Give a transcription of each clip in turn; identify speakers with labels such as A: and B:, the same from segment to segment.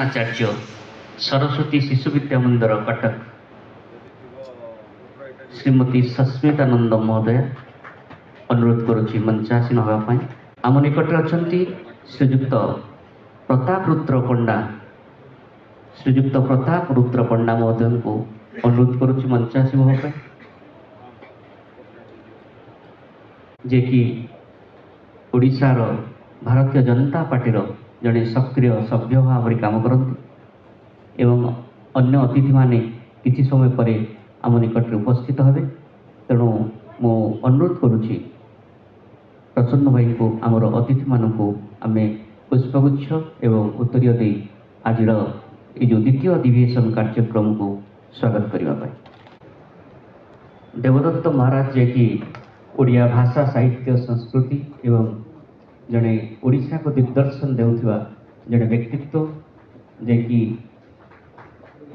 A: प्रधानाचार्य सरस्वती शिशु विद्या मंदिर कटक श्रीमती सस्मितानंद महोदय अनुरोध करुच्ची मंचासीन होगापाई। आम निकट अच्छा श्रीजुक्त प्रताप रुद्र पंडा महोदय को अनुरोध करुच्ची मंचासीन होगापाई, जे कि ओडिशार भारतीय जनता पार्टीर जड़े सक्रिय सभ्य भाव काम करती एवं अन्य अतिथि माने किसी समय पर आम निकट उपस्थित हे। तेणु मु अनुरोध करुच्ची प्रसन्न भाई को आमर अतिथि मानक आम पुष्पगुच्छ एवं उत्तरीय दे आज जो द्वितीय अधिवेशन कार्यक्रम को स्वागत करने। देवदत्त महाराज जे कि ओडिया भाषा साहित्य संस्कृति एवं जड़े ओडिशा को दिग्दर्शन देउथिबा जड़े व्यक्तित्व जे कि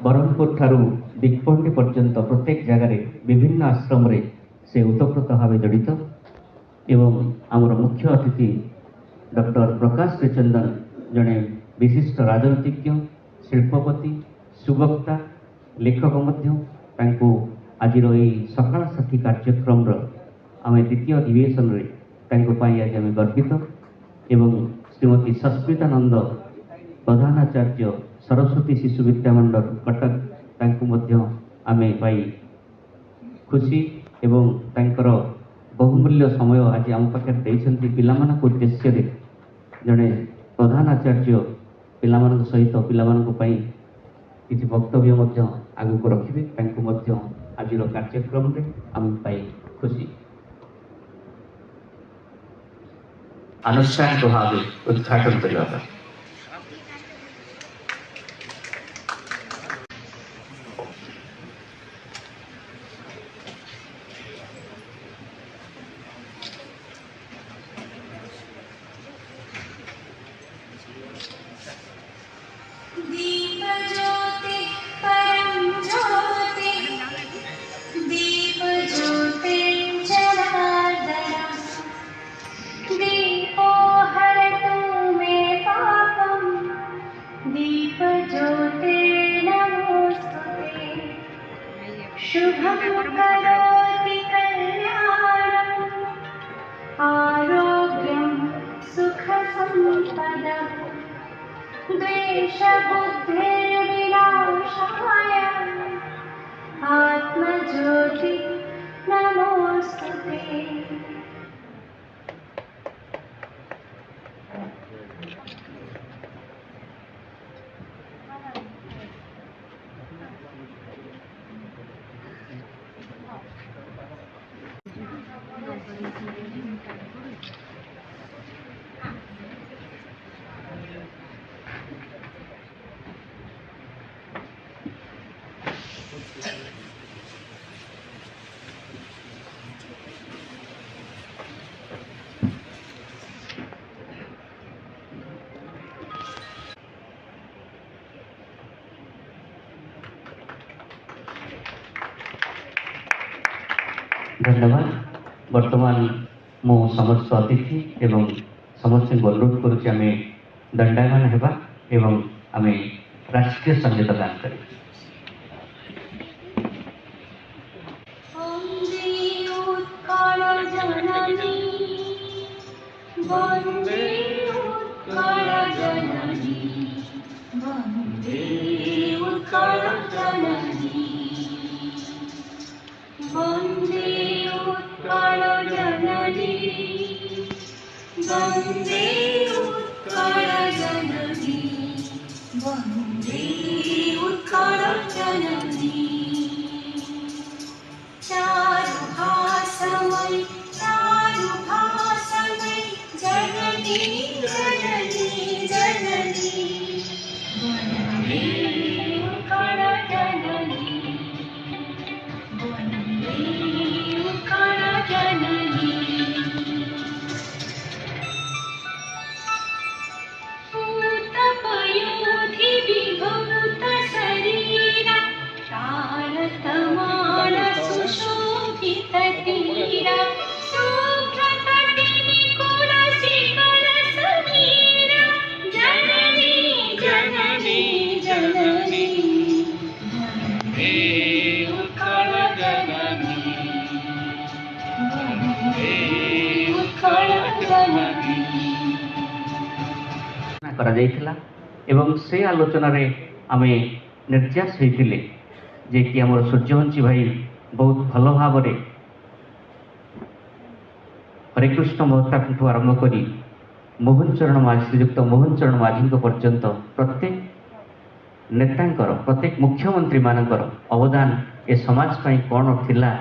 A: ब्रह्मपुर ठारू दिग्पंडी पर्यंत प्रत्येक जगार विभिन्न आश्रम रे से उतप्रोत भाव जड़ित एवं आमर मुख्य अतिथि डॉक्टर प्रकाश श्रीचंदन जड़े विशिष्ट राजनीतिज्ञ शिल्पपति सुवक्ता लेखक आज सकाल साथी कार्यक्रम आम द्वितीय अधिवेशन में आज आम गर्वित एवं श्रीमती सस्मितानंद प्रधानाचार्य सरस्वती शिशु विद्या मंडल कटक आम पाई खुशी एवं तांकर बहुमूल्य समय आज आम पाखे पिलामान उद्देश्य जड़े प्रधानाचार्य पिलामान सहित पिलामानंपाई किसी वक्तव्य आगु को रखिए आज कार्यक्रम आम पाई खुशी अनुष्ठानिक भाव उद्घाटन करने।
B: शुभं करोति कल्याणं आरोग्यं सुखसंपदः द्वेषबुद्धिर्विनाशाय आत्मज्योति नमोस्तुते।
A: धन्यवाद। वर्तमान मो समस्त अतिथि एवं समस्त अनुरोध करुच्ची आम दंडायमान हेबा एवं आम राष्ट्रीय संगीत गान करें।
B: वन्दे उत्कलजननी वन्दे उत्कलजननी चारुहासमयी जननी जननी जननी वन्दे उत्कलजननी वन्दे उत्कलजननी सुशोभित तीरा सुप्रकटिनी कुलशिखर समीरा जननी
A: करा जाइथिला एवं से आलोचना रे आमे निर्यास होइथिले जे कि हमर सूर्यवंशी भाई बहुत भल भाव रे हरिकृष्ण महताठू आरंभ करी मोहन चरण माझी श्रीयुक्त मोहन चरण माझी पर्यंत प्रत्येक नेतांकर प्रत्येक मुख्यमंत्री मानकर अवदान ए समाज पाई कौन थिला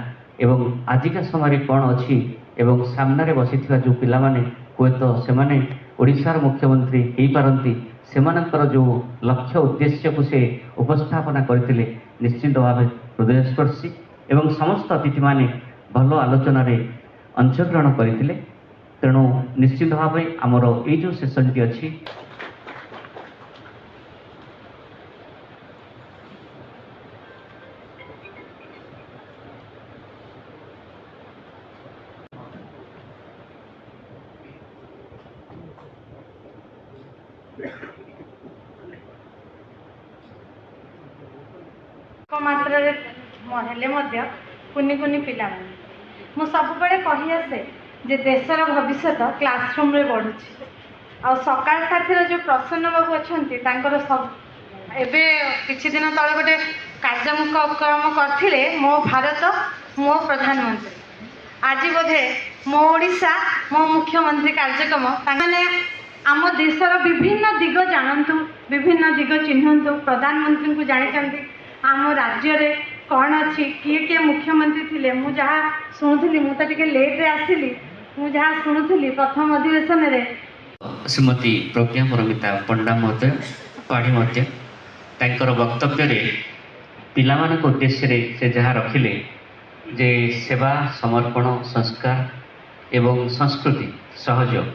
A: एवं आजिका समय कौन अच्छी एवं सामने बसीथिबा जो पिला माने हुएत से माने ओडिशार मुख्यमंत्री हो पारती सेमानंकर जो लक्ष्य उद्देश्य को से उपस्थापना करथिले निश्चित भाव हृदयस्पर्शी एवं समस्त अतिथि माने भल आलोचना रे अंशग्रहण करथिले तेणु निश्चित भाव आमर ये जो सेशन टी अच्छी
C: मात्रा हेले कुनि कुनि पिला मु सब कही आसे जे देशर भविष्य क्लासरूम रे बढ़ुची आ सकाल साथी जो प्रसन्न बाबू अच्छा सब एबे किछि दिन तले गोटे कार्यक्रम करथिले मो भारत मो प्रधानमंत्री आज बोधे मो ओडिशा मो मुख्यमंत्री कार्यक्रम ताने आम देशर विभिन्न दिग जानतु विभिन्न दिग चिन्हतु प्रधानमंत्री को जानी आम राज्य रे कौन अच्छी किए किए मुख्यमंत्री थिले मु जहाँ शुणुली मु तो टिके लेट रे आसिली मु जहाँ शुणुली प्रथम अधिवेशन रे
A: श्रीमती प्रज्ञा परमिता पंडा महोदय पाढ़ी मध्य तांकर वक्तव्य रे पिलामानक उद्देश्य रे से जहाँ रखिले जे सेवा समर्पण संस्कार एवं संस्कृति सहयोग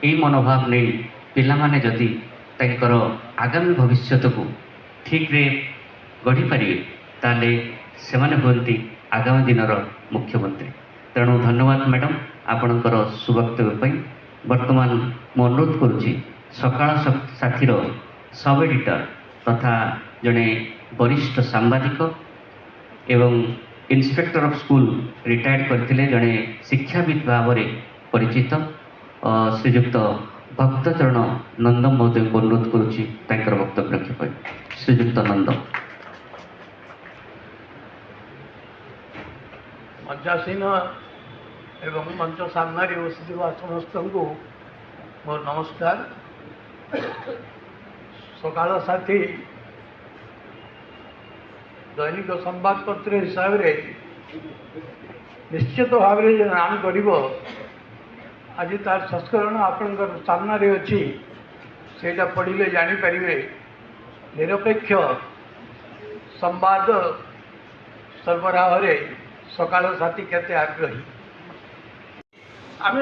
A: यही मनोभाव नहीं पिलामाने जदि तांकर आगामी भविष्यत को ठीक रे गढ़ी पारे ताले सेमाने हुंती आगामी दिनर मुख्यमंत्री तेणु धन्यवाद मैडम आपणकर सुवक्तव्य वर्तमान मु अनुरोध करुच्ची सकाळ साथीर सब एडिटर तथा जड़े वरिष्ठ सांबादिक एवं इंस्पेक्टर ऑफ स्कूल रिटायर्ड करथिले जड़े शिक्षाविद भाव में परिचित श्रीयुक्त भक्तचरण नंद महोदय को अनुरोध करुच्ची तांकर वक्तव्य रखिए श्रीयुक्त नंद
D: मंचासीन एवं मंच सामने बसुवा समस्त को मोर नमस्कार सकाल साथी दैनिक संवादपत्र हिसाब से निश्चित भाव में नाम कर आज तार संस्करण आपणकर सामने अच्छी से पढ़ले जापर निरपेक्ष संवाद सरबराह सकाल साथी केते आग्रही आम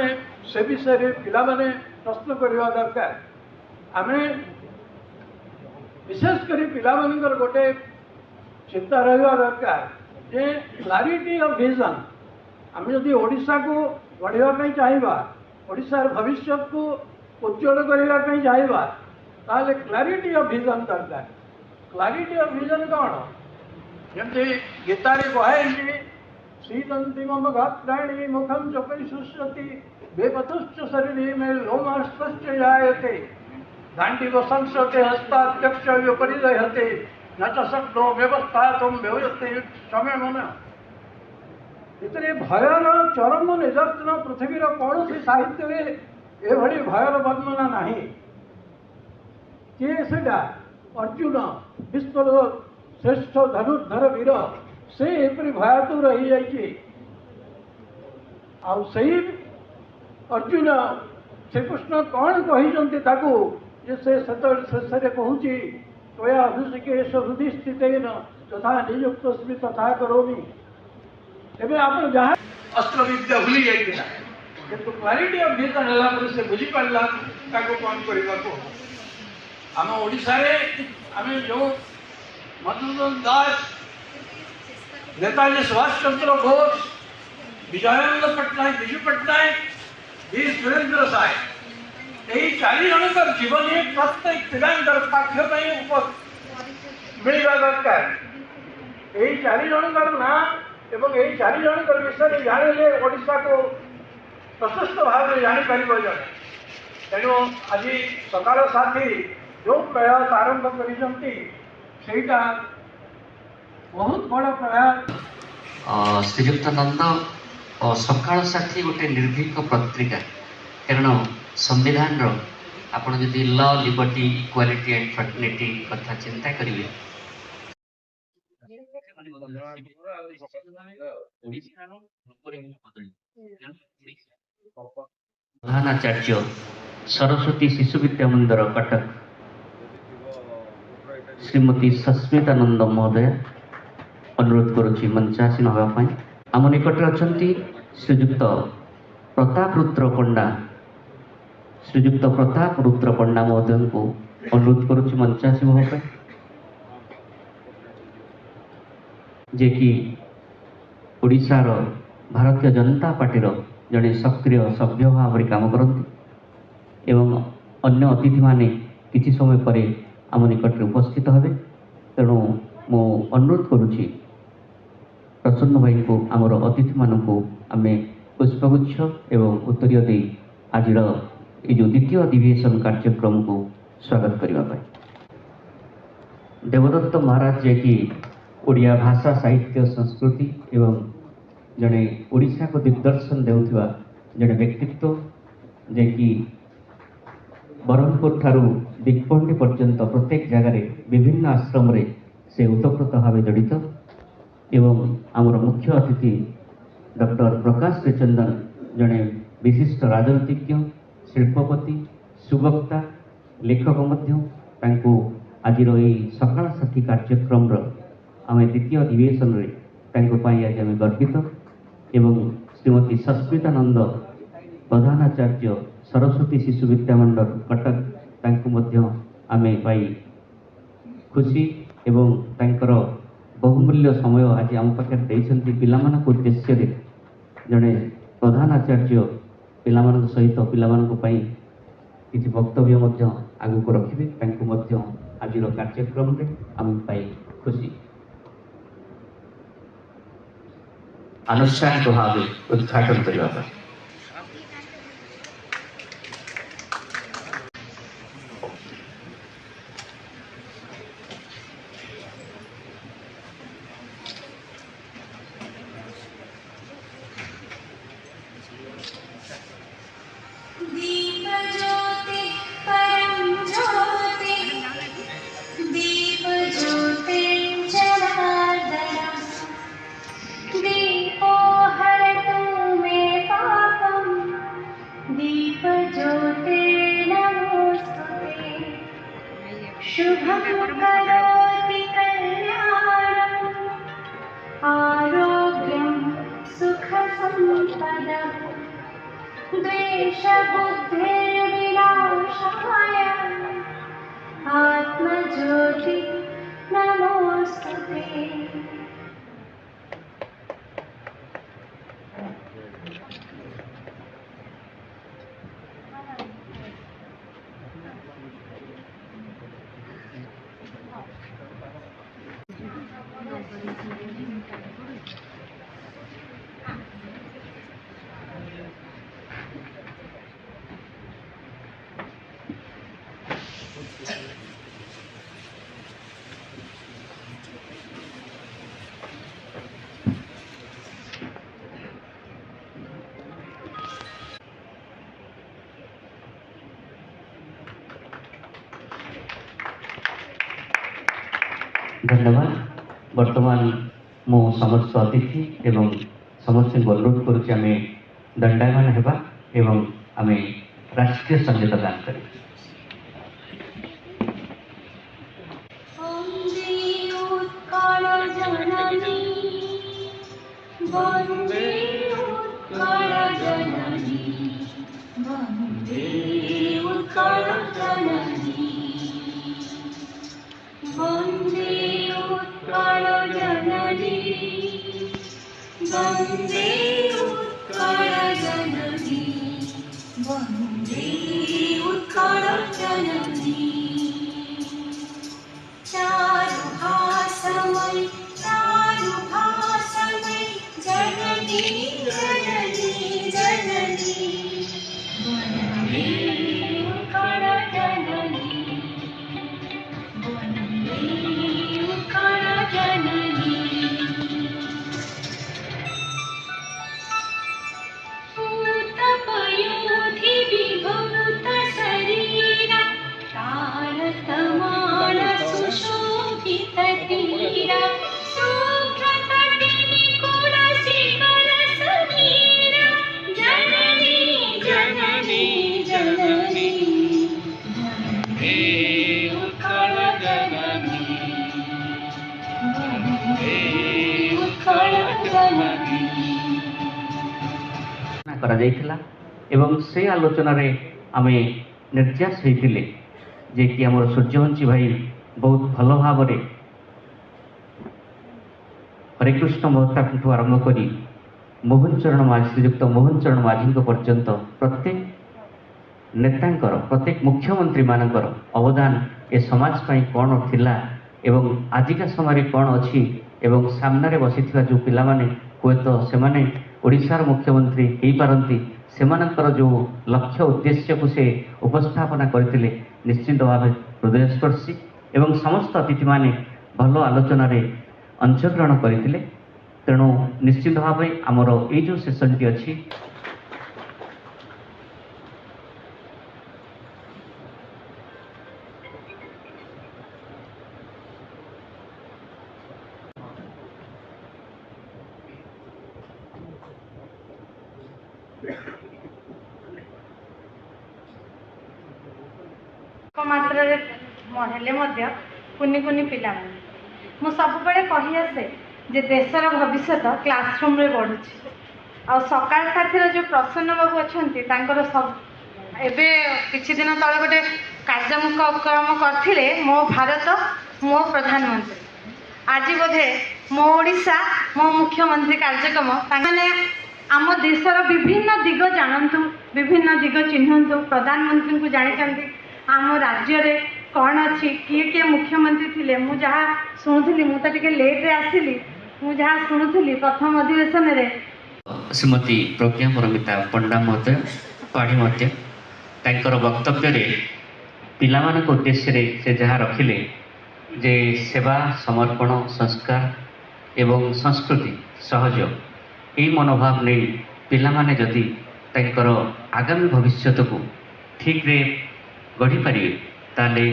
D: से विषय पिला माने प्रश्न करवा दरकार आम विशेषकर पिला मानकर गोटे चिंता रहा दरकार जे क्लारिटी ऑफ विजन आम जदि ओडिशा को बढ़ावाई चाहिए ओडिशार भविष्य को उज्जवल करने चाहिए ताले क्लारिटी ऑफ विजन दरकार क्लारिटी ऑफ विजन कौन जमी गीतारे कहे श्रीदंती मम गात्राणी मुखम चपई शुष्यति बेपथुश्च शरीरे में लोमहस्तश्च जायते दांडी वसंसते हस्ताध्यक्ष विपरीदयते न च शक्नो व्यवस्थातुं व्यवयते समय मन इतने भयर चरम निदर्शन पृथ्वीर कौन सी साहित्य एभली भयर वर्णना नहीं किए सेटा अर्जुन विश्वर श्रेष्ठ धनुर्धर वीर से एपरी भयातुर रही जाइए सही अर्जुन श्रीकृष्ण कौन कहते शेष कहूँ तया अभिषेकेश हृदय स्थित तथा नियुक्त तथा करोमि एवं आप जहाँ अस्त्र विद्या भूली जाइए किंतु क्लारिटी ऑफ विजन है से बुझी पारा कौन करने को आम ओडिशा आम जो मधुसूदन दास नेताजी सुभाष चंद्र बोस विजयानंद पट्टनायक विजु पट्टनायक वी सुरेंद्र साय यही 4 जनकर जीवनी प्रत्येक पिलांकर पाठ्यपाई मिलवा दरकार यही 4 जनकर ना एवं यही 4 जनकर विषय जाने ओडिशा को प्रशस्त भाव में जापर जड़े तेणु आज सकाल साथी जो प्रयास आरंभ करटा बहुत बड़ प्रयास
A: श्रीयुक्त नंद और सकाल साथी गोटे निर्भीक पत्रिका कारण संविधान आप जदि ल लिबर्टी इक्वालिटी एंड फ्रेटर्निटी कथा चिंता करेंगे प्रधानाचार्य सरस्वती शिशु विद्या मंदिर कटक श्रीमती सस्मितानंद महोदय अनुरोध करुच्ची मंचासीन होगापाई आम निकट अच्छा श्रीजुक्त प्रताप रुद्र पंडा श्रीजुक्त प्रताप रुद्र पंडा महोदय को अनुरोध करुच्ची मंचासीन होगापाई जे कि ओडिशार भारतीय जनता पार्टी जड़े सक्रिय सभ्य भाव में काम करती एवं अन्य अतिथि माने किसी समय पर आम निकट उपस्थित हेबे तेणु मु अनुरोध करुच्ची प्रसन्न भाई को आमर अतिथि मानक आम पुष्पगुच्छ एवं उत्तरीय दे आज ये जो द्वितीय अधिवेशन कार्यक्रम को स्वागत करने देवदत्त महाराज जे कि ओडिया भाषा साहित्य संस्कृति एवं जड़े ओडिशा को दिग्दर्शन देउथिबा जड़े व्यक्तित्व जे कि ब्रह्मपुर ठारू दिग्पंडी पर्यंत प्रत्येक जगार विभिन्न आश्रम रे से उतप्रोत भाव जड़ित एवं आमर मुख्य अतिथि डॉक्टर प्रकाश श्रीचंदन जड़े विशिष्ट राजनीतिज्ञ शिल्पपति सुवक्ता लेखक मध्य आज सकाल साथी कार्यक्रम आम द्वितीय अधिवेशन में आज आम गर्वित एवं श्रीमती सस्मितानंद प्रधानाचार्य सरस्वती शिशु विद्या मंडल कटक आम पाई खुशी एवं तांकर बहुमूल्य समय आज आम पाखे देइछन्ति पिलामानक उद्देश्य जड़े प्रधानाचार्य पिलामान सहित पिलामानक पई किछि वक्तव्य आगु को रखिबे आज कार्यक्रम रे आम पाई खुशी अनुष्ठानिक भाव उद्घाटन करने
B: शुभं करोति कल्याणं आरोग्यं सुखसम्पदं द्वेषबुद्धिर्विनाशाय आत्मज्योति नमोस्तुते।
A: धन्यवाद। वर्तमान मो समस्त अतिथि एवं समस्त अनुरोध करुच्ची आम दंडायमान हेबा एवं आम राष्ट्रीय संगीत गान करें।
B: वन्दे उत्कलजननी वन्दे उत्कलजननी वन्दे उत्कलजननी वन्दे उत्कलजननी वन्दे उत्कलजननी चारुहासमयी चारुहासमयी जननी जननी जननी उत्कलजननी वन्दे उत्कलजननी पूतपयोधि विभूत शरीरा तारतमाल सुशोभित तीरा सूत्रकटिनि कुलशिखर समीरा जननी जननी जननी वन्दे उत्कलजननी वन्दे उत्कलजननी
A: କରାଯାଇଥିଲା ଏବଂ ସେ ଆଲୋଚନାରେ ଆମେ ନିର୍ଯାସ ହୋଇଥିଲେ ଯେ କି ଆମର ସୂର୍ଯ୍ୟବଂଶୀ ଭାଇ ବହୁତ ଭଲ ଭାବରେ ହରେକୃଷ୍ଣ ମହତାବଠୁ ଆରମ୍ଭ କରି ମୋହନ ଚରଣ ମାଝୀ ଶ୍ରୀଯୁକ୍ତ ମୋହନ ଚରଣ ମାଝୀଙ୍କ ପର୍ଯ୍ୟନ୍ତ ପ୍ରତ୍ୟେକ ନେତାଙ୍କର ପ୍ରତ୍ୟେକ ମୁଖ୍ୟମନ୍ତ୍ରୀମାନଙ୍କର ଅବଦାନ ଏ ସମାଜ ପାଇଁ କ'ଣ ଥିଲା ଏବଂ ଆଜିକା ସମୟରେ କ'ଣ ଅଛି ଏବଂ ସାମ୍ନାରେ ବସିଥିବା ଯେଉଁ ପିଲାମାନେ ହୁଏତ ସେମାନେ ଓଡ଼ିଶାର ମୁଖ୍ୟମନ୍ତ୍ରୀ ହେଇପାରନ୍ତି ସେମାନଙ୍କର ଯେଉଁ ଲକ୍ଷ୍ୟ ଉଦ୍ଦେଶ୍ୟକୁ ସେ ଉପସ୍ଥାପନା କରିଥିଲେ ନିଶ୍ଚିତ ଭାବେ ହୃଦୟସ୍ପର୍ଶୀ ଏବଂ ସମସ୍ତ ଅତିଥିମାନେ ଭଲ ଆଲୋଚନାରେ ଅଂଶଗ୍ରହଣ କରିଥିଲେ। ତେଣୁ ନିଶ୍ଚିତ ଭାବେ ଆମର ଏଇ ଯେଉଁ ସେସନଟି ଅଛି
C: ମାତ୍ରାରେ ହେଲେ ମଧ୍ୟ କୁନି କୁନି ପିଲାମାନେ ମୁଁ ସବୁବେଳେ କହି ଆସେ ଯେ ଦେଶର ଭବିଷ୍ୟତ କ୍ଲାସରୁମ୍ରେ ବଢ଼ୁଛି। ଆଉ ସକାଳ ସାଥିର ଯେଉଁ ପ୍ରସନ୍ନ ବାବୁ ଅଛନ୍ତି ତାଙ୍କର ସବୁ ଏବେ କିଛି ଦିନ ତଳେ ଗୋଟେ କାର୍ଯ୍ୟକ୍ରମ କରିଥିଲେ ମୋ ଭାରତ ମୋ ପ୍ରଧାନମନ୍ତ୍ରୀ। ଆଜି ବୋଧେ ମୋ ଓଡ଼ିଶା ମୋ ମୁଖ୍ୟମନ୍ତ୍ରୀ କାର୍ଯ୍ୟକ୍ରମ ତାମାନେ ଆମ ଦେଶର ବିଭିନ୍ନ ଦିଗ ଜାଣନ୍ତୁ, ବିଭିନ୍ନ ଦିଗ ଚିହ୍ନନ୍ତୁ, ପ୍ରଧାନମନ୍ତ୍ରୀଙ୍କୁ ଜାଣିଛନ୍ତି ଆମ ରାଜ୍ୟରେ କ'ଣ ଅଛି, କିଏ କିଏ ମୁଖ୍ୟମନ୍ତ୍ରୀ ଥିଲେ। ମୁଁ ଯାହା ଶୁଣୁଥିଲି, ମୁଁ ତ ଟିକେ ଲେଟ୍ରେ ଆସିଲି, ମୁଁ ଯାହା ଶୁଣୁଥିଲି ପ୍ରଥମ ଅଧିବେଶନରେ
A: ଶ୍ରୀମତୀ ପ୍ରଜ୍ଞା ପରମିତା ପଣ୍ଡା ମହୋଦୟ ପାଢ଼ୀ ମଧ୍ୟ ତାଙ୍କର ବକ୍ତବ୍ୟରେ ପିଲାମାନଙ୍କ ଉଦ୍ଦେଶ୍ୟରେ ସେ ଯାହା ରଖିଲେ ଯେ ସେବା ସମର୍ପଣ ସଂସ୍କାର ଏବଂ ସଂସ୍କୃତି ସହଯୋଗ ଏହି ମନୋଭାବ ନେଇ ପିଲାମାନେ ଯଦି ତାଙ୍କର ଆଗାମୀ ଭବିଷ୍ୟତକୁ ଠିକ୍ରେ ଗଢ଼ିପାରିବେ ତାହେଲେ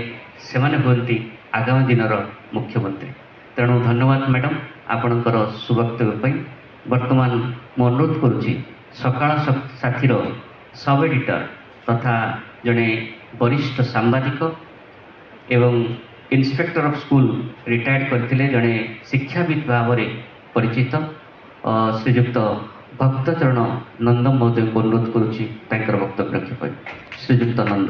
A: ସେମାନେ ହୁଅନ୍ତି ଆଗାମୀ ଦିନର ମୁଖ୍ୟମନ୍ତ୍ରୀ। ତେଣୁ ଧନ୍ୟବାଦ ମ୍ୟାଡ଼ାମ୍ ଆପଣଙ୍କର ସୁବକ୍ତବ୍ୟ ପାଇଁ। ବର୍ତ୍ତମାନ ମୁଁ ଅନୁରୋଧ କରୁଛି ସକାଳ ସାଥୀର ସବ୍ ଏଡ଼ିଟର ତଥା ଜଣେ ବରିଷ୍ଠ ସାମ୍ବାଦିକ ଏବଂ ଇନ୍ସପେକ୍ଟର ଅଫ୍ ସ୍କୁଲ ରିଟାୟାର୍ଡ କରିଥିଲେ ଜଣେ ଶିକ୍ଷାବିତ୍ ଭାବରେ ପରିଚିତ ଶ୍ରୀଯୁକ୍ତ ଭକ୍ତଚରଣ ନନ୍ଦ ମହୋଦୟଙ୍କୁ ଅନୁରୋଧ କରୁଛି ତାଙ୍କର ବକ୍ତବ୍ୟ ରଖିବା ପାଇଁ। ଶ୍ରୀଯୁକ୍ତ ନନ୍ଦ।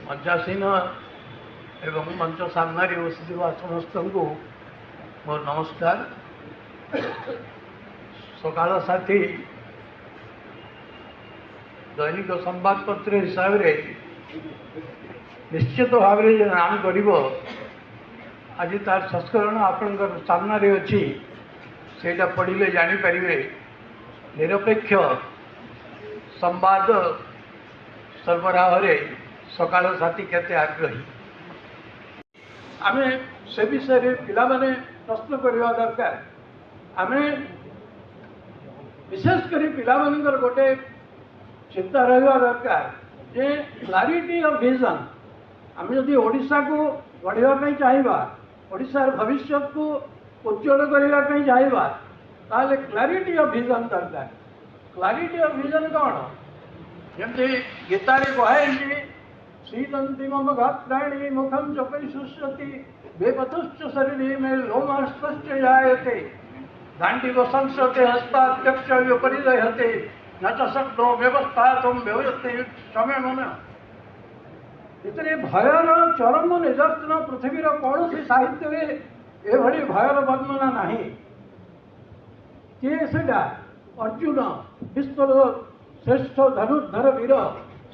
D: ମଞ୍ଚାସୀନ ଏବଂ ମଞ୍ଚ ସାମ୍ନାରେ ବସିଥିବା ସମସ୍ତଙ୍କୁ ମୋର ନମସ୍କାର। ସକାଳ ସାଥୀ ଦୈନିକ ସମ୍ବାଦପତ୍ର ହିସାବରେ ନିଶ୍ଚିତ ଭାବରେ ଯେ ନାମ କରିବ ଆଜି ତାର ସଂସ୍କରଣ ଆପଣଙ୍କର ସାମ୍ନାରେ ଅଛି। ସେଇଟା ପଢ଼ିଲେ ଜାଣିପାରିବେ ନିରପେକ୍ଷ ସମ୍ବାଦ ସରବରାହରେ ସକାଳ ସାଥୀ କେତେ ଆଗ୍ରହୀ। ଆମେ ସେ ବିଷୟରେ ପିଲାମାନେ ପ୍ରଶ୍ନ କରିବା ଦରକାର। ଆମେ ବିଶେଷ କରି ପିଲାମାନଙ୍କର ଗୋଟେ ଚିନ୍ତା ରହିବା ଦରକାର ଯେ କ୍ଲାରିଟି ଅଫ୍ ଭିଜନ୍। ଆମେ ଯଦି ଓଡ଼ିଶାକୁ ଗଢ଼ିବା ପାଇଁ ଚାହିଁବା, ଓଡ଼ିଶାର ଭବିଷ୍ୟତକୁ ଉଜ୍ଜ୍ୱଳ କରିବା ପାଇଁ ଚାହିଁବା, ତାହେଲେ କ୍ଲାରିଟି ଅଫ୍ ଭିଜନ୍ ଦରକାର। କ୍ଲାରିଟି ଅଫ୍ ଭିଜନ୍ କ'ଣ? ଯେମିତି ଗୀତାରେ କୁହାଯାଇଛି ଶ୍ରୀଦନ୍ତି ମମ ଗାତ୍ରାଣୀ ମୁଖಂ ଚପୈ ଶୁଷ୍ୟତି ବେପଥୁଶ୍ଚ ଶରୀରେ ମେ ଲୋମାଶ୍ଚ ଜାୟତେ ଦାଣ୍ଡିବ ସଂସତେ ହସ୍ତାଧ୍ୟକ୍ଷ ବିପରିଦୟତେ न च शक्नो व्यवस्थातुं व्यवयते समय मन। ଏଥିରେ ଭୟର ଚରମ ନିଦର୍ଶନ ପୃଥିବୀର କୌଣସି ସାହିତ୍ୟରେ ଏଭଳି ଭୟର ବର୍ଣ୍ଣନା ନାହିଁ। କିଏ ସେଟା? ଅର୍ଜୁନ, ବିଶ୍ୱର ଶ୍ରେଷ୍ଠ ଧନୁର୍ଦ୍ଧର ବୀର,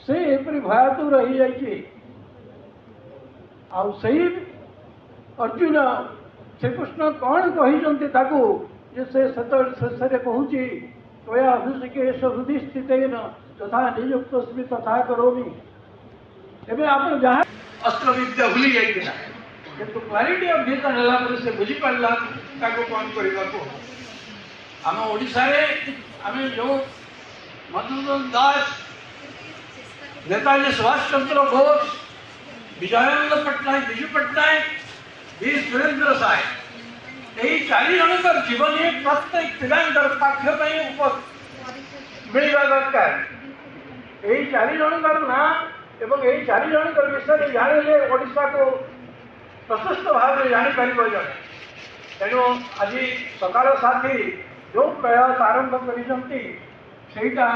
D: ସେ ଏପରି ଭୟାତୁର ରହିଯାଇଛି। ଆଉ ସେଇ ଅର୍ଜୁନ ଶ୍ରୀକୃଷ୍ଣ କ'ଣ କହିଛନ୍ତି ତାକୁ ଯେ ସେ ସେତେବେଳେ ଶେଷରେ କହୁଛି त्वया अभिषेकेश हृदि स्थितेन तथा नियुक्तोऽस्मि तथा करोमि। एबे आपण जहाँ अस्त्र विद्या भूली जाइथिला किंतु क्लारिटी ऑफ विजन होला पर से बुझी पारला ताको कोन करिबा को हम ओडिसा रे आमे जो मधुसूदन दास नेताजी सुभाष चंद्र बोस विजयानंद पट्टनायक विजु पट्टनायक वी सुरेंद्र साय यही चारि जनकर जीवन प्रत्येक पिलांकर पाठ्यपाई मिलवा दरकार। यही चारि जनकर ना एवं यही चारि जनकर विषय जानिले ओडिशा को प्रशस्त भाव में जानीपर जन तेणु आज सकाल साथी जो प्रयास आरंभ करा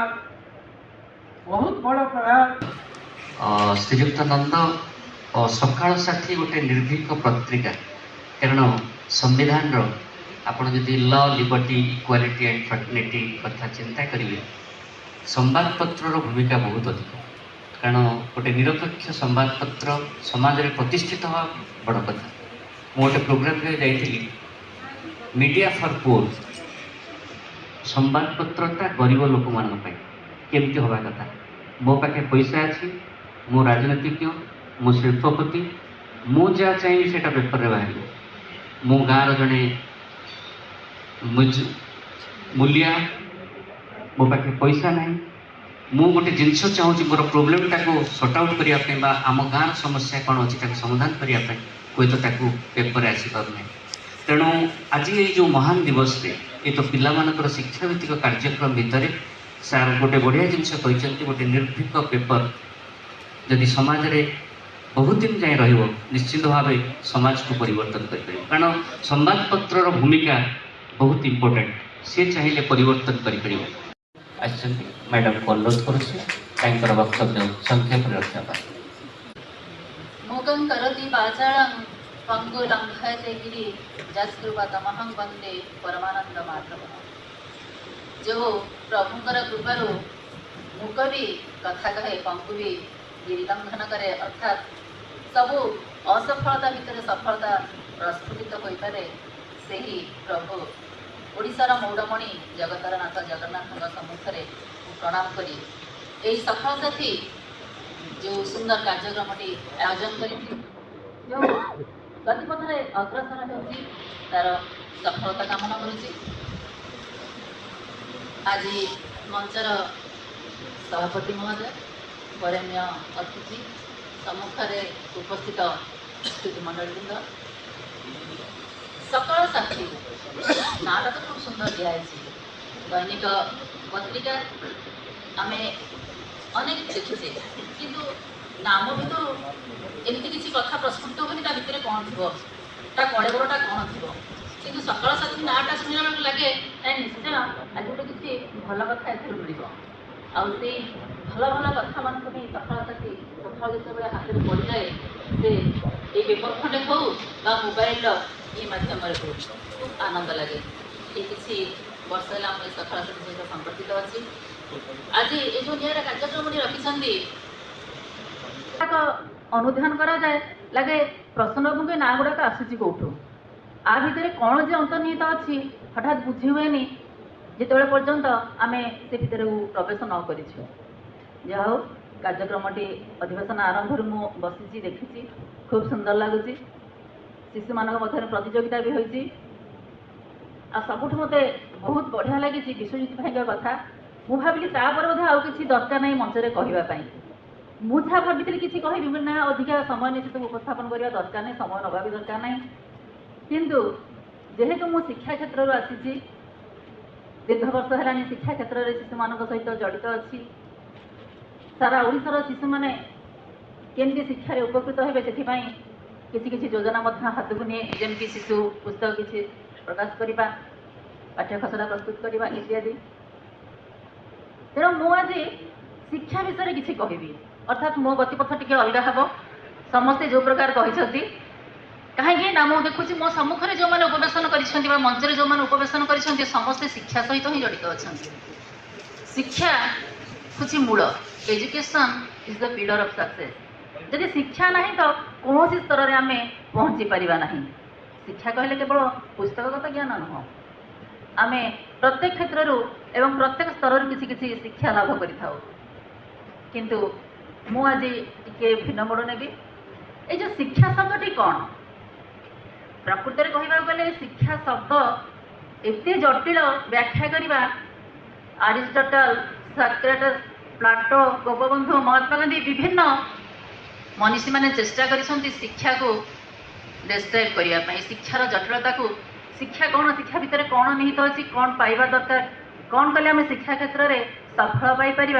D: बहुत बड़ प्रयास।
A: श्रीयुक्त नंद और सकाल साथी गोटे निर्भीक पत्रिका कारण संविधान आपण जदि ल लिबर्टी इक्वालिटी एंड फ्रेटर्निटी कथा चिंता करेंगे संवादपत्र भूमिका बहुत अधिक कारण गोटे निरपेक्ष संवादपत्र समाज में प्रतिष्ठित हवा बड़ कथा। गोटे प्रोग्राम जाइली मीडिया फॉर पोर संवादपत्रता गरीब लोक मान केमती हवा कथा। मो पाखे पैसा अच्छी मो राजनीतिज्ञ मो शिल्पपति मु जहाँ चाहिए से पेपर में बाहर मो गाँव जड़े मूलिया मो पाखे पैसा ना मु गोटे जिनस चाहूँगी मोर प्रोब्लेमटा को सॉर्ट आउट करने आम गाँव समस्या कौन अच्छी समाधान करने हुए तो पेपर आसीपार ना। तेणु आज ये जो महान दिवस ये तो पिलामानकर शिक्षा भित्तिक कार्यक्रम भितर सार गोटे बढ़िया जिनस गोटे निर्भीक पेपर जदि समाज रे बहुत दिन जाए रहिबो निश्चित भाव समाज को परिवर्तन कर कारण संवादपत्र भूमिका बहुत इम्पोर्टेंट से चाहिए परिवर्तन कर मैडम को अनुरोध कर वक्तव्य संक्षेप रक्षा
E: मूकं करोति वाचालं पंगुलंघयते गिरि जस्कृपतमहं वंदे परमानंद माधवम्। जो प्रभुंकर कृपारू मूक भी कथा कहे पंगु भी गिरिलंघन करे अर्थात सबू असफलता भितर सफलता प्रस्फुटित हो पारे से ही प्रभु ओडिशार मौड़मणि जगतर नाथ जगन्नाथ सम्मुखें प्रणाम करी यही सफल साथी जो सुंदर कार्यक्रमटी आयोजन करी जो गतिपथरे अग्रसर होती तार सफलता कामना करुच्ची। आज मंचर सभापति महोदय वरेण्य अतिथि सम्मुखें उपस्थित मंडलीवृंद सकाल साथी नाटा तो खूब सुंदर दिखाई दैनिक पत्रिका आम अनेक देखीचे किंतु नाम भर एमती किसी कथा प्रस्फुट होनी भितर कौन थी कड़े बड़टा कौन थी कि सकाल साथी नाटा शुणा बेलू लगे निश्चय आज गोटे किसी भल कथा ए मिल आई भल भल कथा मान सकाल साथी कथा जो हाथ में पड़ जाए से ये पेपर खंडे हो मोबाइल ये मध्यम खूब आनंद लगे। ये किसी वर्ष है आम सकाल साथी सहित संपर्कित अच्छी आज ये जो निरा कार्यक्रम रखी अनुध्यान करा जाए लगे प्रसन्न बाबू के ना गुड़ाक आसूची कौटू आ भितर कौन जो अंतर्निहित अच्छी हठात बुझी हुए जिते पर्यंत आम से भितर प्रवेश न करूँ। जहा कार्यक्रमटी अधिवेशन आरंभ मु बसी देखी खूब सुंदर लगुच शिशु मान मध्य प्रतियोगिता भी होती सबुठ मत बहुत बढ़िया लगी विश्वजित भाई कथा मु भाविली बोधे आउ कि दरकार ना मंचरे कहवाई मुझा भाभी किसी कह ना अधिका समय निश्चित उपस्थापन करने दरकार नहीं समय नवा भी दरकार ना किंतु जेहेतु मु शिक्षा क्षेत्र आसी दीर्घ वर्ष है शिक्षा क्षेत्र में शिशु मान सहित जड़ित अच्छी सारा ओडिशार शिशु मैंने केमती शिक्षार उपकृत हे से किसी किसी योजना हाथ को निए जमी शिशु पुस्तक किसी प्रकाश करने पाठ्य खसड़ा प्रस्तुत करने इत्यादि। तेणु मुझे शिक्षा विषय किसी कहबी अर्थात मो गतिपथ टी अलग हम समस्ते जो प्रकार कहते कहीं ना मुझे देखुची मो सम्मुखें जो मैंने उपवेशन कर मंच जो मैंने उपवेशन कर समस्ते शिक्षा सहित ही जड़ित अच्छा। शिक्षा हूँ मूल education is the pillar of success. यदि शिक्षा ना तो कौन स्तर में आम पहुँची पारिबा नहीं। शिक्षा कहले केवल पुस्तकगत ज्ञान नुह आम प्रत्येक क्षेत्र एवं प्रत्येक स्तर किसी किसी शिक्षा लाभ करिथाउ किंतु मु आज टिके भिन्न मोड़ नेबी ए जो शिक्षा शब्दटी कौन प्रकृत में कहवा गले शिक्षा शब्द एते जटिल व्याख्या करवा Aristotle Socrates Plato Gopabandhu Mahatma Gandhi विभिन्न मनीषी मैंने चेष्टा करिसंती शिक्षा को डिस्क्राइब करने शिक्षार जटिलता को शिक्षा कौन शिक्षा भितर कौन निहित अच्छी कौन पाइबा दरकार कौन कले आम शिक्षा क्षेत्र में सफल पाइपर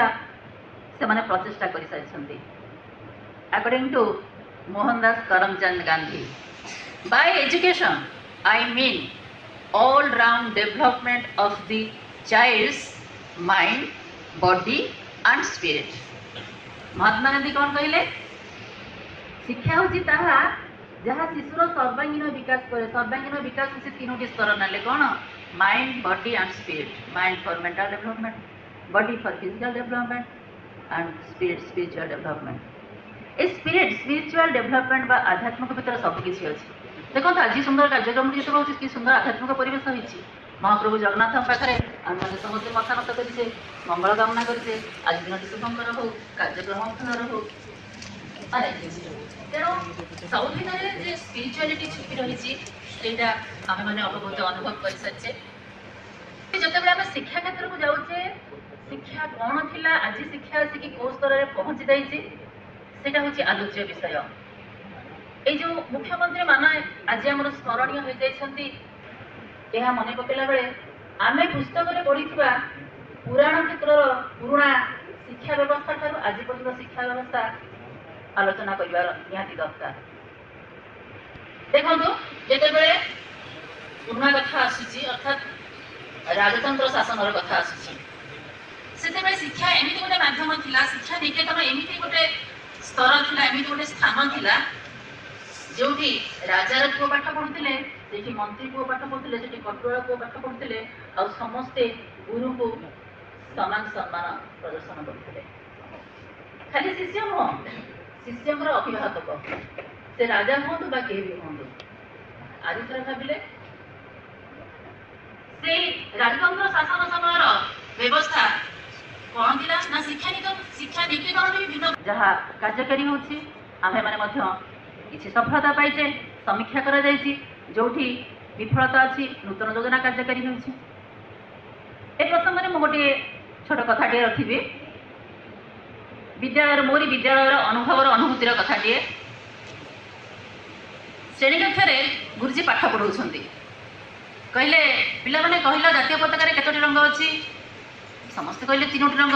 E: से माने प्रचेषा कर सारी according to Mohandas Karamchand Gandhi by education I mean all round development of the child's mind body and spirit Mahatma Gandhi कौन कहले शिक्षा हूँ जहाँ शिशुर सर्वांगीन विकास करे सर्वांगीन विकास से तीनोटी स्तर ना कौन mind body and spirit mind for mental development body for physical development and spirit spiritual development a spirit spiritual development बा आध्यात्मिक भितर सबकि अच्छी देखो आज सुंदर कार्यक्रम जिते रोचे कि सुंदर आध्यात्मिक परिवेश होती महाप्रभु जगन्नाथ पाखे आम मैंने समस्त मथानत करें मंगल कामना करें आज दिन शुभंकर हो कार्यक्रम फलर हो तेणु सब भितर स्पिरिचुआलिटी छुपी रही आम मैंने बहुत अनुभव कर सारी जिते आम शिक्षा क्षेत्र को जाऊे शिक्षा कौन थी आज शिक्षा आसिक कौ स्तर में पहुँची जाइए हूँ आलोच्य विषय ये जो मुख्यमंत्री माने आज आम स्मरणीय हो जाती यह मन पकड़ा बेले आम पुस्तक में पढ़ी पुराण क्षेत्र पुराणा शिक्षा व्यवस्था ठार आज पर्यटन शिक्षा व्यवस्था आलोचना कर निहाती दरकार देखो जिते बड़े पुराणा कथा आसूची अर्थात राजतंत्र शासन कथा आसूची से शिक्षा एमती गोटे मध्यम था शिक्षा निकेतन एमती गोटे स्तर था एमती गोटे स्थान था जो राजार पुओ पाठ पढ़ुते से मंत्री पुओ पाठ पढ़ुते से कटुआ पुओ पाठ पढ़ुते आ समस्ते गुरु को समान सम्मान प्रदर्शन करते खाली शिष्य नुह शिष्य अभिभावक से राजा हूँ बा कहीं भी हूँ आज थोड़ा भाविले से राजतंत्र शासन समय व्यवस्था कौन थी ना शिक्षा निकेतन भी भिन्न जहाँ कार्यकारी होची आमे माने किसी सफलता पाइचे समीक्षा करा जायछि जोठी विफलता अच्छी नूतन योजना कार्यकारी होछि ए प्रसंग में गोटे छोट कथाटे रखी विद्यालय मोरी विद्यालय अनुभवर अनुभूतिर कथाटे श्रेणी कक्षा गुरुजी पाठ पढ़ाउछन्ति कहले पिला माने कहला जातीय पताका केतोटी रंग अच्छी समस्ते कहले 3टी रंग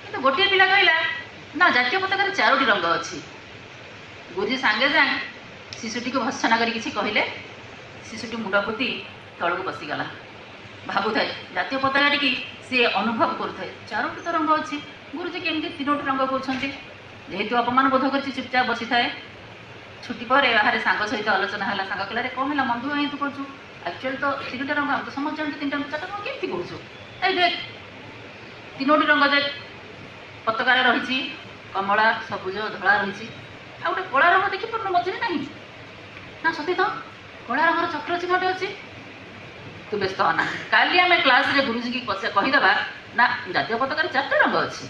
E: किंतु गोटे पिला कहला ना जातीय पताका 4टी रंग अच्छी गुरुजी सांगे सांगे शिशुटी को भर्सना कर कहले शिशुटी मुंड पोती तल को बसीगला भावुए जातीय पताका टी सी अनुभव करुए 4टी तो रंग अच्छी गुरुजी केमती 3टी रंग कहते जेहेतु अपमान बोध कर चुपचाप बसी थाए छुट्टी पर बाहर सांग सहित आलोचना है सांग कहला कौन है बंधु ये तू कहूँ एक्चुअली तो 3टा रंग हम तो समझ जानते 3टा 4टा रंग केमती कहूँ ये देख 3टी रंग देख पताका रही कमला सबुज धला रही आ गोटे कला रंग देखी पार मझे ना ना सती तो कला रंगर चक्र चिन्हटे अच्छी तू व्यस्त होना काली आम क्लास रे गुरुजी की कहीदेवा ना जातीय पताकार 4टा रंग अच्छी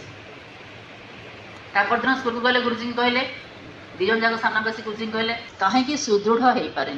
E: तापर दिन स्कूल को गले गुरुजी कहले 2 जन जाक सामना बस गुरुजी कहले कहीं सुदृढ़ हो पारे